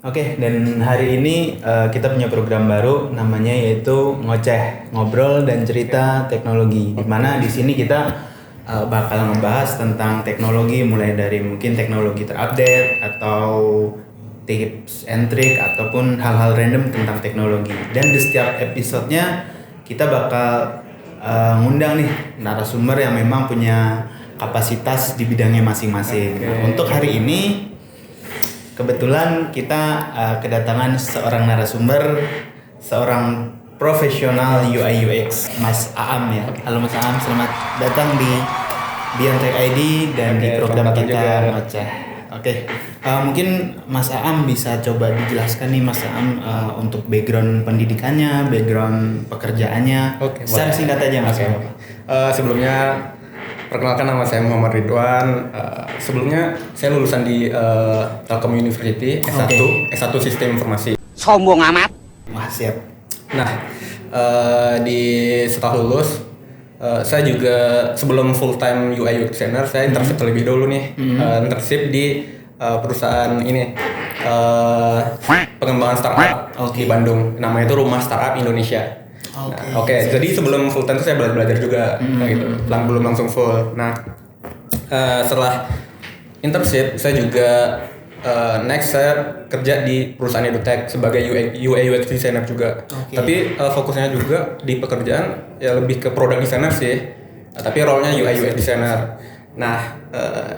Oke, dan hari ini kita punya program baru namanya yaitu Ngoceh, Ngobrol dan Cerita Teknologi. Di mana di sini kita bakal ngebahas tentang teknologi mulai dari mungkin teknologi terupdate atau tips and trick ataupun hal-hal random tentang teknologi. Dan di setiap episodenya kita bakal ngundang nih narasumber yang memang punya kapasitas di bidangnya masing-masing. Nah, untuk hari ini kebetulan kita kedatangan seorang narasumber, seorang profesional UI UX, Mas Aam ya. Halo Mas Aam, selamat datang di Beyond Tech ID dan di program kita Ngoceh. Mungkin Mas Aam bisa coba dijelaskan nih Mas Aam untuk background pendidikannya, background pekerjaannya. Secara singkat aja Mas. Sebelumnya perkenalkan, nama saya Muhammad Ridwan. Sebelumnya saya lulusan di Telkom University S1 Sistem Informasi. Sombong amat. Wah, siap. Nah, setelah lulus saya juga sebelum full time UI UX designer saya internship terlebih dahulu nih. Internship di perusahaan ini pengembangan startup di Bandung. Namanya itu Rumah Startup Indonesia. Jadi sebelum full time saya belajar juga, gitu. Belum langsung full. Nah, setelah internship saya juga next saya kerja di perusahaan edutech sebagai UI UX designer juga. Tapi fokusnya juga di pekerjaan ya lebih ke product designer sih. Tapi role-nya UI UX designer. Nah,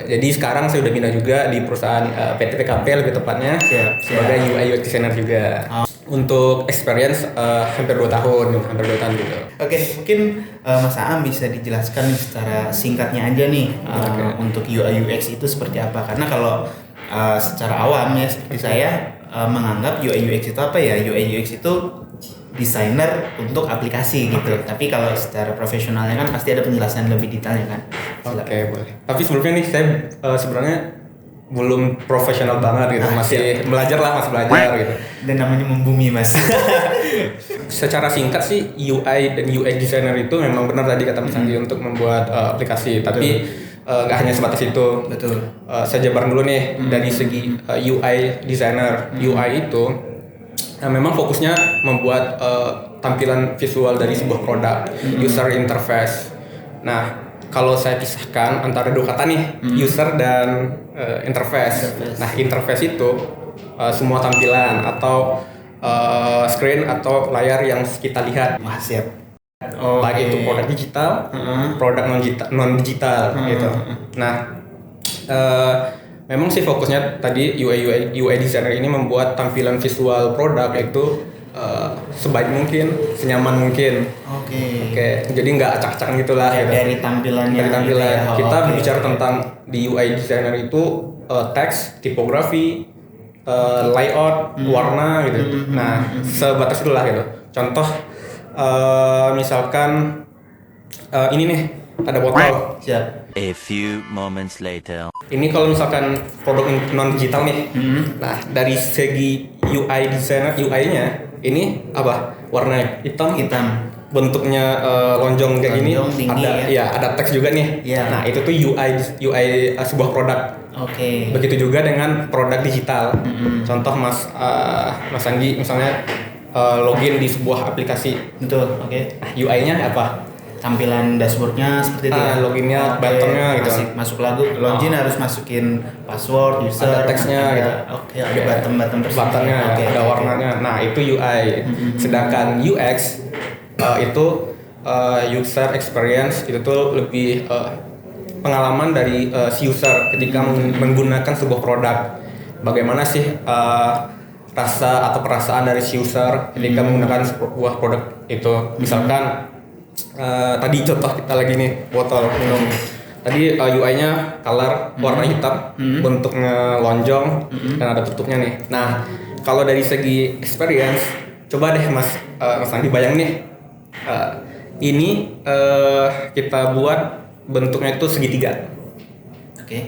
jadi sekarang saya udah pindah juga di perusahaan PT PKP lebih tepatnya sebagai UI UX designer juga. Untuk experience hampir 2 tahun gitu. Oke, mungkin Mas Aam bisa dijelaskan secara singkatnya aja nih untuk UI UX itu seperti apa? Karena kalau secara awam ya seperti saya menganggap UI UX itu apa ya? UI UX itu desainer untuk aplikasi gitu. Tapi kalau secara profesionalnya kan pasti ada penjelasan lebih detailnya kan. Boleh. Tapi sebelumnya nih saya sebenarnya belum profesional banget gitu, masih belajar gitu. Dan namanya membumi Mas. Secara singkat sih UI dan UX designer itu memang benar tadi kata Mas Andi untuk membuat aplikasi, tapi nggak hanya sebatas itu. Betul. Saya jabarin dulu nih dari segi UI designer. UI itu memang fokusnya membuat tampilan visual dari sebuah produk, user interface. Nah, kalau saya pisahkan antara dua kata nih, user dan interface. Nah, interface itu semua tampilan atau screen atau layar yang kita lihat. Wah, siap. Baik itu produk digital, produk non digital gitu. Nah, memang sih fokusnya tadi UI designer ini membuat tampilan visual produk itu sebaik mungkin, senyaman mungkin. Oke. Jadi nggak acak-acakan gitulah. Gitu. Dari tampilannya. Kita berbicara tentang di UI designer itu teks, tipografi, layout, warna gitu. Nah, sebatas itulah gitu. Contoh, misalkan ini nih ada botol. Siap. A few moments later. Ini kalau misalkan produk non digital nih. Nah, dari segi UI designer, UI-nya ini apa? Warna hitam. Bentuknya lonjong kayak gini. Tinggi, ada teks juga nih. Nah, itu tuh UI sebuah produk. Begitu juga dengan produk digital. Contoh Mas Anggi misalnya login di sebuah aplikasi. Betul. Nah, UI-nya apa? Tampilan dashboardnya seperti itu loginnya, buttonnya gitu. Masuk login harus masukin password, user, ada teksnya gitu. Ada button buttonnya, ada warnanya. Nah, itu UI. Sedangkan UX itu user experience, itu tuh lebih pengalaman dari si user ketika menggunakan sebuah produk. Bagaimana sih rasa atau perasaan dari si user ketika menggunakan sebuah produk itu. Misalkan tadi contoh kita lagi nih botol minum. Tadi UI-nya color warna hitam, bentuknya lonjong dan ada tutupnya nih. Nah, kalau dari segi experience, coba deh Mas Andi bayang nih. Ini kita buat bentuknya itu segitiga.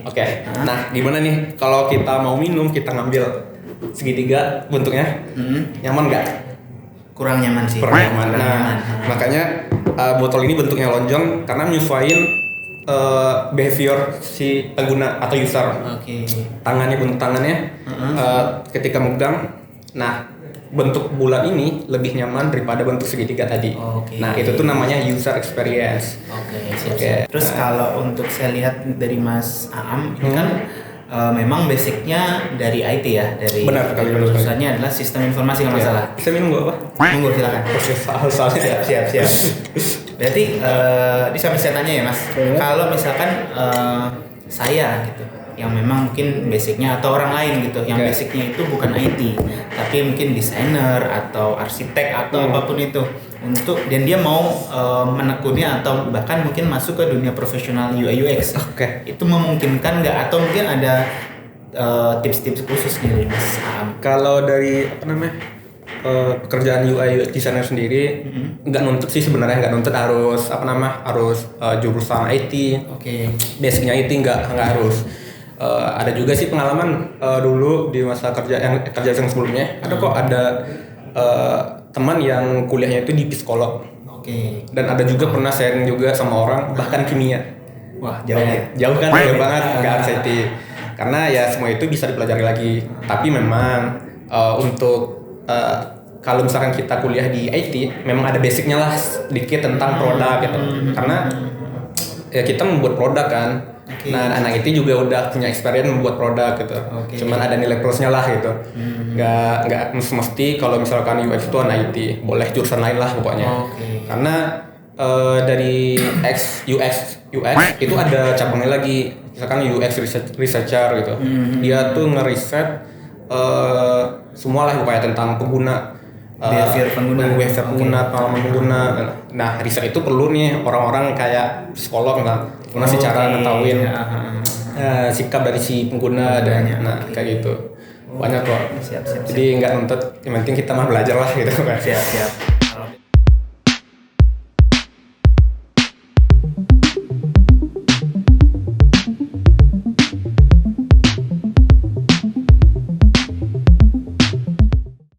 Oke. Nah, gimana nih kalau kita mau minum kita ngambil segitiga bentuknya, nyaman nggak? Kurang nyaman sih. Nah, makanya botol ini bentuknya lonjong karena menyesuaikan behavior si pengguna atau user. Oke. Bentuk tangannya ketika megang. Nah, bentuk bulat ini lebih nyaman daripada bentuk segitiga tadi. Oke. Nah, itu tuh namanya user experience. Oke, siap. Oke. Terus kalau untuk saya lihat dari Mas Aam ini kan memang basicnya dari IT ya, dari Benar, benar. jurusannya adalah sistem informasi kalau nggak salah. Bisa minum gak, Pak? Monggo silakan. Soalnya Siap. Berarti ini sampai saya tanya ya Mas, kalau misalkan saya gitu, yang memang mungkin basicnya atau orang lain gitu, yang basicnya itu bukan IT, tapi mungkin desainer atau arsitek atau apapun itu, dan dia mau menekunnya atau bahkan mungkin masuk ke dunia profesional UI UX, itu memungkinkan nggak atau mungkin ada tips-tips khusus nih dari Mas Aam? Kalau dari pekerjaan UI UX designer sendiri nggak nuntut sih sebenarnya, nggak nuntut harus jurusan IT. Oke. Basicnya IT nggak harus. Ada juga sih pengalaman dulu di masa kerja yang sebelumnya ada teman yang kuliahnya itu di psikolog. Oke. Dan ada juga pernah sharing juga sama orang bahkan kimia. Wah, jauh ya. Jauh kan, jauh banget, nggak harus IT. Karena ya semua itu bisa dipelajari lagi. Tapi memang untuk kalau misalkan kita kuliah di IT, memang ada basicnya lah sedikit tentang produk gitu. Karena ya kita membuat produk kan. Nah, anak IT juga udah punya experience membuat produk gitu. Cuman ada nilai plusnya lah gitu. Nggak mesti kalau misalkan UX itu anak IT, boleh jurusan lain lah pokoknya. Karena dari UX itu ada cabangnya lagi. Misalkan UX researcher gitu. Dia tuh ngeriset semua lah pokoknya tentang pengguna. Behavior pengguna, pengalaman pengguna. Nah, riset itu perlu nih orang-orang kayak psikolog lah, gimana sih cara ngetahuin sikap dari si pengguna dan kayak gitu. Banyak kok. Siap. Jadi nggak nuntut, yang penting kita mah belajar lah gitu kan. Siap.